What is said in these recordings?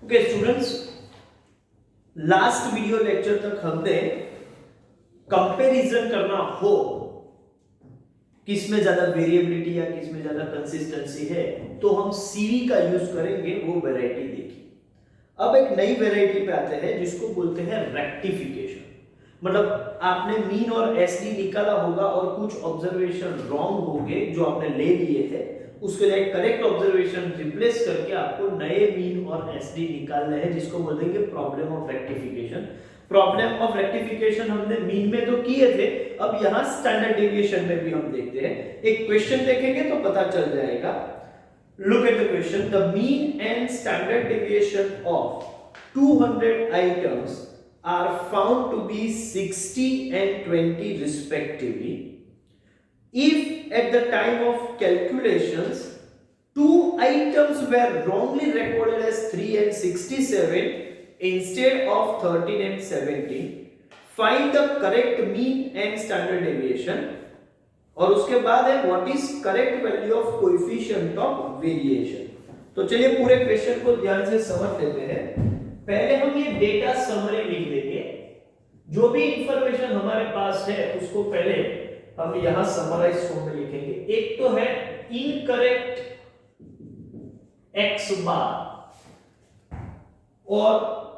Okay students, last video lecture तक हमने comparison करना हो किसमें ज्यादा वेरिएबिलिटी या किसमें ज्यादा कंसिस्टेंसी है तो हम सीवी का यूज करेंगे, वो वैरायटी देखी। अब एक नई वैरायटी पे आते हैं जिसको बोलते हैं रेक्टिफिकेशन। मतलब आपने मीन और एसडी निकाला होगा और कुछ ऑब्जर्वेशन रॉन्ग होंगे जो आपने ले लिए थे, उसके लिए करेक्ट ऑब्जर्वेशन रिप्लेस करके आपको नए मीन और एसडी निकालने हैं, जिसको बोलेंगे problem of rectification. Problem of rectification हमने मीन में तो किए थे, अब यहां स्टैंडर्ड डेविएशन में भी हम देखते हैं। एक क्वेश्चन देखेंगे तो पता चल जाएगा। Look at the question. The mean and standard deviation of 200 items are found to be 60 and 20 respectively. If at the time of calculations, two items were wrongly recorded as 3 and 67 instead of 13 and 17, find the correct mean and standard deviation. और उसके बाद है what is correct value of coefficient of variation. तो चलिए पूरे question को ध्यान से समझ लेते हैं। पहले हम ये डेटा समरी लिख देंगे, जो भी इंफॉर्मेशन हमारे पास है उसको पहले हम यहां समराइज फॉर्म में लिखेंगे। एक तो है इनकरेक्ट x बार, और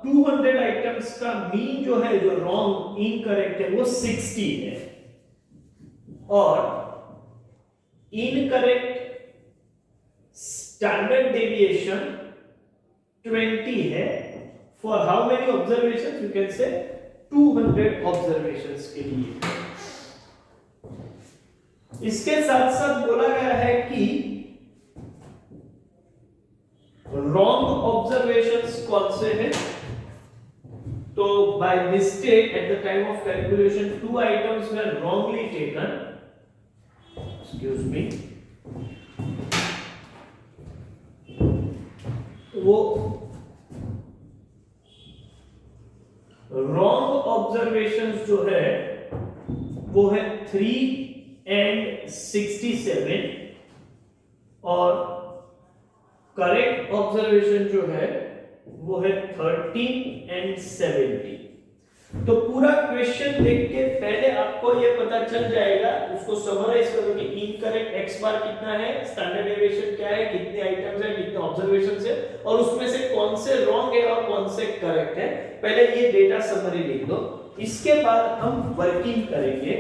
200 आइटम्स का मीन जो है, जो रॉन्ग इनकरेक्ट है, वो 60 है, और इनकरेक्ट स्टैंडर्ड डेविएशन 20 है। For how many observations? You can say 200 observations के लिए। इसके साथ साथ बोला गया है कि रॉन्ग ऑब्जर्वेशंस कौन से हैं? तो by mistake at the time of calculation 2 items were wrongly taken. Excuse me. वो रॉन्ग ऑब्जर्वेशंस जो है वो है 3 and 67, और करेक्ट ऑब्जर्वेशन जो है वो है 13 and 17। तो पूरा क्वेश्चन देख के पहले आपको ये पता चल जाएगा, उसको समराइज करो कि इनकरेक्ट x बार कितना है, स्टैंडर्ड डेविएशन क्या है, कितने आइटम्स है, कितने ऑब्जर्वेशंस है, और उसमें से कौन से रॉन्ग है और कौन से करेक्ट है। पहले ये डेटा समरी लिख दो, इसके बाद हम वर्किंग करेंगे।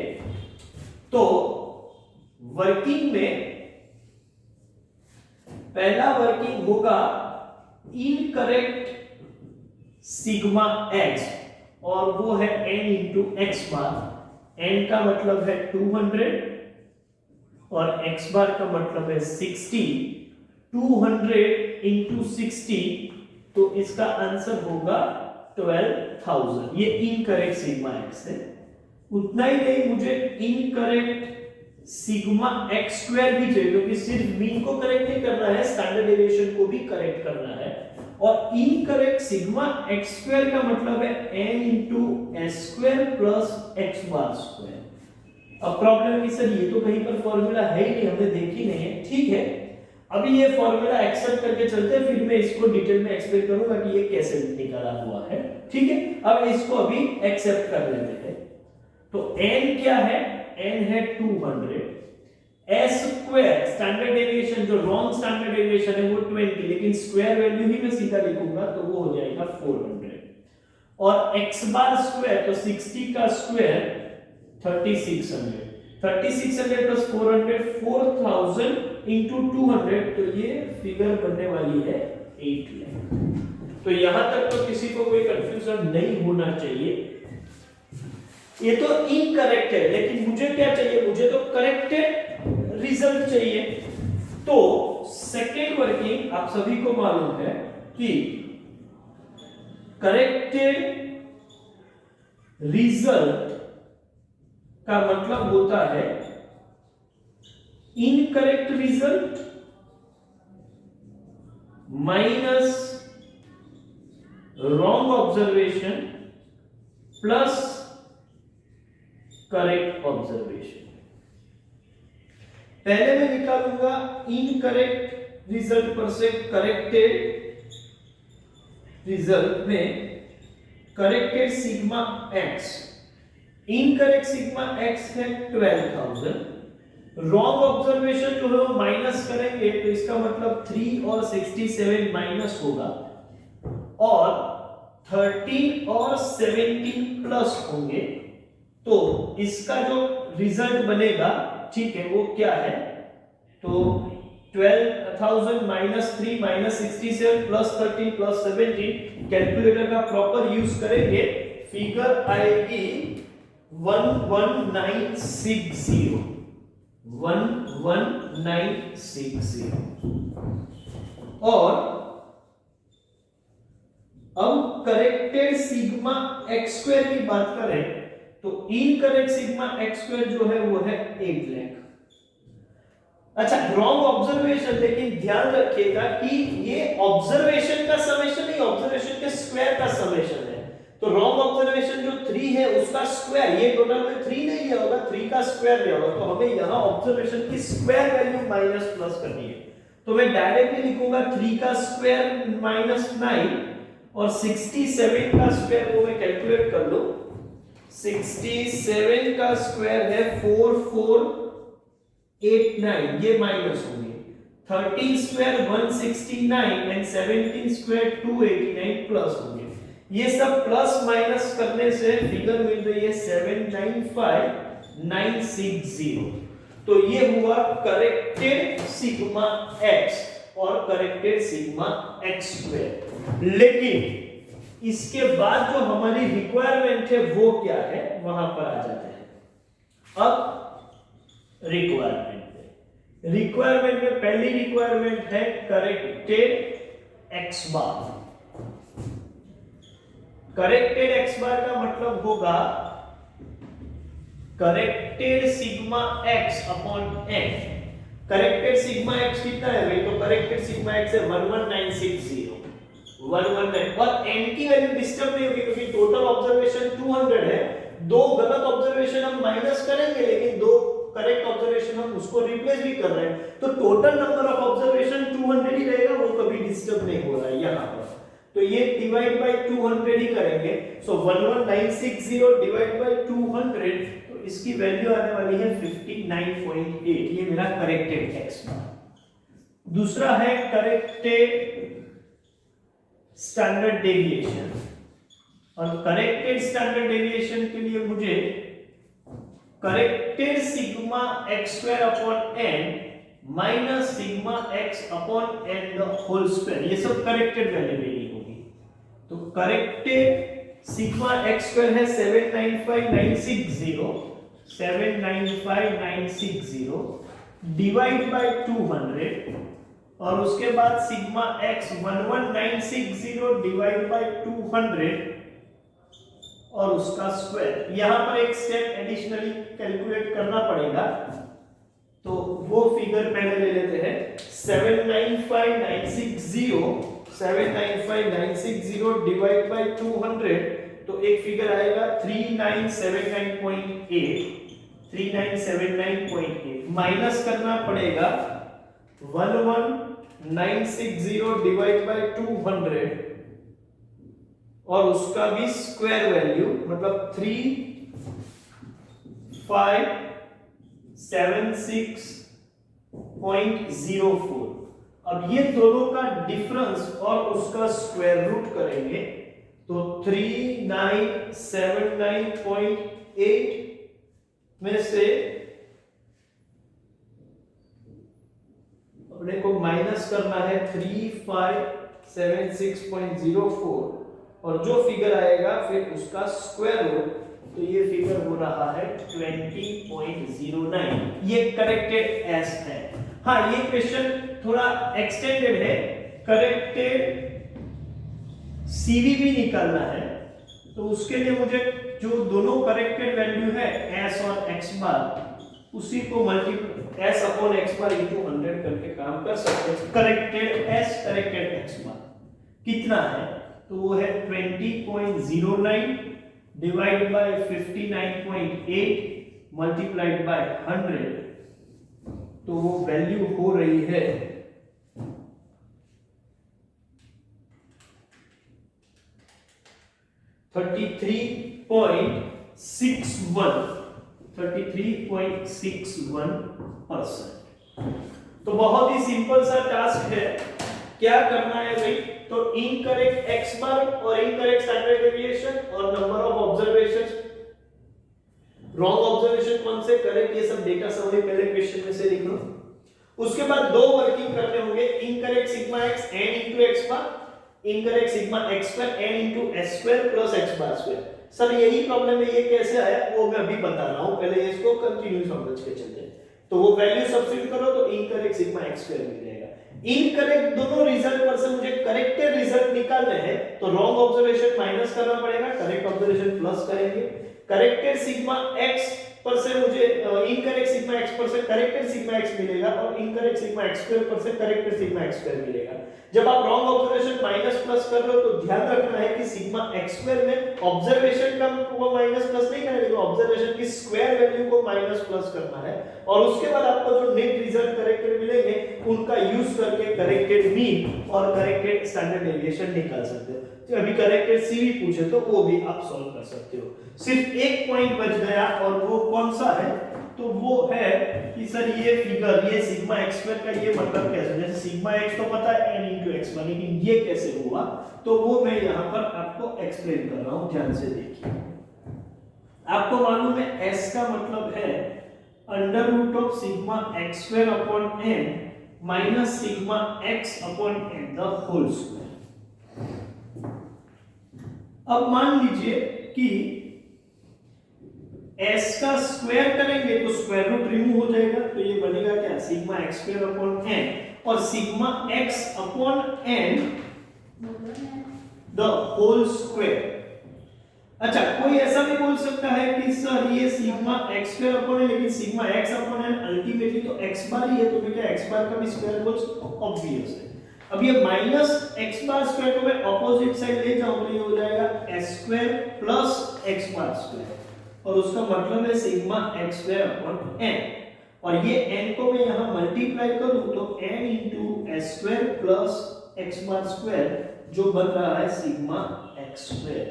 तो वर्किंग में पहला वर्किंग होगा इनकरेक्ट सिग्मा x, और वो है n इंटू एक्स बार। n का मतलब है 200 और x बार का मतलब है 60। 200 इंटू 60, तो इसका आंसर होगा 12,000। ये इनकरेक्ट सिग्मा x है। उतना ही नहीं, मुझे इनकरेक्ट सिग्मा x स्क्वायर भी चाहिए, क्योंकि सिर्फ मीन को करेक्ट नहीं करना है, स्टैंडर्ड डेविएशन को भी करेक्ट करना है। और इनकरेक्ट सिग्मा x स्क्वायर का मतलब है n into s square plus x bar square. अब प्रॉब्लम है कि सर ये तो कहीं पर फॉर्मूला है ही नहीं, हमने देखी नहीं है। ठीक है, अभी ये फॉर्मूला एक्सेप्ट करके चलते हैं, फिर मैं इसको डिटेल में एक्सप्लेन करूंगा कि ये कैसे निकाला हुआ है। ठीक है, अब इसको अभी एक्सेप्ट कर लेते हैं। तो n क्या है? n है 200। एस स्क्वायर स्टैंडर्ड डेविएशन, जो रॉन्ग स्टैंडर्ड डेविएशन है वो 20, लेकिन स्क्वायर वैल्यू ही मैं सीधा लिखूंगा तो वो हो जाएगा 400। और x बार स्क्वायर, तो 60 का स्क्वायर 3600। 3600 प्लस 400, 4000 इंटू 200, तो ये फिगर बनने वाली है 8 लाख। तो यहां तक तो किसी को कोई कंफ्यूजन नहीं होना चाहिए। ये तो इनकरेक्ट है, लेकिन मुझे क्या चाहिए? मुझे तो करेक्टेड रिजल्ट चाहिए। तो सेकेंड वर्किंग आप सभी को मालूम है कि करेक्टेड रिजल्ट का मतलब होता है incorrect result minus wrong observation plus correct observation. पहले मैं निकालूंगा इनकरेक्ट रिजल्ट पर से करेक्टेड रिजल्ट में corrected sigma x, incorrect sigma x है 12,000, रॉन्ग ऑब्जर्वेशन जो है वो माइनस करेंगे तो इसका मतलब 3 और 67 माइनस होगा और 13 और 17 प्लस होंगे, तो इसका जो रिजल्ट बनेगा, ठीक है, वो क्या है, तो 12,000 minus 3 minus 67 plus 13 plus 17, calculator का प्रॉपर यूज करेंगे, फिगर आएगी 11960, 11960। और अब करेक्टेड सिग्मा एक्स स्क्वायर की बात करें तो इनकरेक्ट सिग्मा एक्स स्क्वायर जो है वो है 8 लाख। अच्छा, रॉन्ग ऑब्जर्वेशन, लेकिन ध्यान रखिएगा कि ये ऑब्जर्वेशन का समेशन नहीं, ऑब्जर्वेशन के स्क्वायर का समेशन है। तो रॉन्ग ऑब्जर्वेशन जो 3 है उसका स्क्वायर, ये टोटल में 3 नहीं लिया होगा, 3 का स्क्वायर लिया होगा, तो हमें यहां ऑब्जर्वेशन की स्क्वायर वैल्यू माइनस प्लस करनी है। तो मैं डायरेक्टली लिखूंगा 3 का स्क्वायर माइनस 9 और 67 का स्क्वायर वो मैं कैलकुलेट कर लूं, 67 का स्क्वायर है 4489, ये माइनस होंगे, 13 स्क्वायर 169 एंड 17 स्क्वायर 289 प्लस होंगे। ये सब प्लस माइनस करने से फिगर मिल रही है 795960। तो ये हुआ करेक्टेड सिग्मा एक्स और करेक्टेड सिग्मा एक्स स्क्वायर। लेकिन इसके बाद जो हमारी रिक्वायरमेंट है वो क्या है, वहां पर आ जाते हैं। अब रिक्वायरमेंट में पहली रिक्वायरमेंट है corrected x bar. Corrected x bar का मतलब होगा corrected sigma x upon n. Corrected sigma x कितना है भाई, तो करेक्टेड सिग्मा एक्स है 11960, 119, और एन की वैल्यू डिस्टर्ब नहीं होगी क्योंकि टोटल ऑब्जर्वेशन 200 है। 2 गलत ऑब्जर्वेशन हम माइनस करेंगे लेकिन 2 करेक्ट ऑब्जर्वेशन हम उसको रिप्लेस भी कर रहे हैं, तो टोटल नंबर ऑफ ऑब्जर्वेशन 200 ही रहेगा, वो कभी डिस्टर्ब नहीं हो रहा है यहां पर। तो ये डिवाइड बाय 200 ही करेंगे, सो 11960 डिवाइड बाय 200, तो इसकी वैल्यू आने वाली है 59.8। ये मेरा करेक्टेड एक्स बार। दूसरा है करेक्टेड स्टैंडर्ड डेविएशन, और करेक्टेड स्टैंडर्ड डेविएशन के लिए मुझे corrected sigma x square upon n minus sigma x upon n the whole square, ये सब करेक्टेड वैल्यू लेनी होगी। तो करेक्टेड सिग्मा एक्स स्क्वायर है 795960 डिवाइड बाय 200, और उसके बाद सिग्मा एक्स 11960 डिवाइड बाय 200 और उसका स्क्वायर। यहां पर एक स्टेप एडिशनली कैलकुलेट करना पड़ेगा, तो वो फिगर पहले ले लेते हैं। 795960 डिवाइड बाय 200, तो एक फिगर आएगा 3979.8 माइनस करना पड़ेगा 11960 डिवाइड बाय 200 और उसका भी स्क्वायर वैल्यू, मतलब 3576.04। अब ये दोनों का डिफरेंस और उसका स्क्वायर रूट करेंगे तो 3979.8 में से अपने को माइनस करना है 3576.04 और जो फिगर आएगा फिर उसका स्क्वायर रूट, तो ये फिगर हो रहा है 20.09। ये करेक्टेड एस है। हाँ, ये क्वेश्चन थोड़ा एक्सटेंडेड है, करेक्टेड सीवी भी निकालना है, तो उसके लिए मुझे जो दोनों करेक्टेड वैल्यू है एस और एक्स बार, उसी को multiply S upon x bar into 100 करके काम कर सकते हैं। करेक्टेड एस करेक्टेड एक्स बार कितना है, तो वो है 20.09 डिवाइड बाय 59.8 मल्टीप्लाइड बाय 100, तो वो वैल्यू हो रही है 33.61%। तो बहुत ही सिंपल सा टास्क है। क्या करना है भाई, तो इनकरेक्ट एक्स बार और इनकरेक्ट स्टैंडर्ड डेविएशन और number of observations, wrong observation कौन से, करेक्ट, ये सब डेटा समरी पहले क्वेश्चन में से लिख लो। उसके बाद दो वर्किंग करने होंगे, incorrect sigma x n into x बार, incorrect sigma x square n into s square plus x bar square. Sir यही प्रॉब्लम है, ये कैसे आया वो मैं अभी बता रहा हूं, पहले इसको कंटिन्यू समझ के चलते हैं। तो वो वैल्यू सब्स्टिट्यूट करो तो इनकरेक्ट सिग्मा x स्क्वायर मिल जाएगा। इनकरेक्ट दोनों रिजल्ट पर से मुझे करेक्टेड रिजल्ट निकालने हैं, तो रॉन्ग ऑब्जर्वेशन माइनस करना पड़ेगा, करेक्ट ऑब्जर्वेशन प्लस करेंगे। करेक्टेड सिग्मा x पर से मुझे इनकरेक्ट सिग्मा x पर से करेक्टेड सिग्मा x मिलेगा और इनकरेक्ट सिग्मा x स्क्वायर पर से करेक्टेड सिग्मा x स्क्वायर मिलेगा। जब आप रॉन्ग ऑब्जर्वेशन माइनस प्लस कर रहे हो तो ध्यान रखना है कि सिग्मा x स्क्वायर में ऑब्जर्वेशन का वो माइनस प्लस नहीं करेंगे, तो ऑब्जर्वेशन की स्क्वायर वैल्यू को माइनस प्लस करना है और उसके बाद आपको जो नेट रिजल्ट करेक्टेड मिलेंगे उनका यूज करके करेक्टेड मीन और करेक्टेड स्टैंडर्ड डेविएशन निकाल सकते हो। तो अभी करेक्टेड सीवी पूछे तो वो भी आप सॉल्व कर सकते हो। सिर्फ एक पॉइंट बच गया और वो कौन सा है, तो वो है कि सर ये फिगर, ये सिग्मा x स्क्वायर का ये मतलब कैसे, जैसे सिग्मा x तो पता है n into x, लेकिन ये कैसे हुआ, तो वो मैं यहाँ पर आपको एक्सप्लेन कर रहा हूँ, ध्यान से देखिए। आपको मालूम है s का मतलब है under root of sigma x square upon n minus sigma x upon n the whole square. अब मान लीजिए कि s का स्क्वायर करेंगे तो स्क्वायर रूट रिमूव हो जाएगा, तो ये बनेगा क्या, sigma x square upon n और sigma x upon n the whole square. अच्छा, कोई ऐसा भी बोल सकता है कि सर ये sigma x square upon n, लेकिन sigma x upon n ultimately तो x बार ही है, तो मैं क्या x बार का भी स्क्वायर बोल सकता हूं, ऑब्वियस है। अब ये माइनस x बार स्क्वायर को मैं ऑपोजिट साइड ले जाऊं तो ये हो जाएगा s square plus x bar square और उसका मतलब है sigma x square upon n और ये n को मैं यहां मल्टीप्लाई करूं तो n into s square plus x bar square जो बन रहा है सिग्मा x स्क्वायर।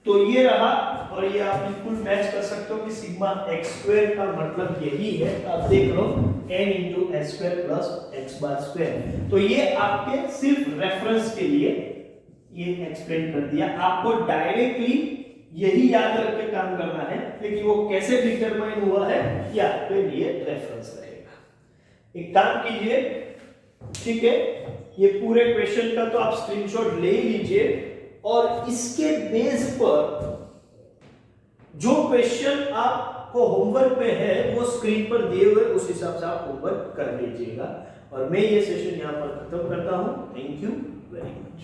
तो ये रहा और ये आप बिल्कुल मैच कर सकते हो कि सिग्मा x स्क्वायर का मतलब यही है, आप देख लो n into s square plus x bar square. तो ये आपके सिर्फ रेफरेंस के लिए ये एक्सप्लेन कर दिया, आपको डायरेक्टली यही याद रख के काम करना है, लेकिन वो कैसे डिटरमाइन हुआ है ये आपके लिए रेफरेंस रहेगा। एक काम कीजिए, ठीक है, ये पूरे क्वेश्चन का तो आप स्क्रीनशॉट ले लीजिए और इसके बेस पर जो क्वेश्चन आपको होमवर्क में है वो स्क्रीन पर दिए हुए उस हिसाब से आप होमवर्क कर लीजिएगा। और मैं ये सेशन यहां पर खत्म करता हूं। Thank you very much.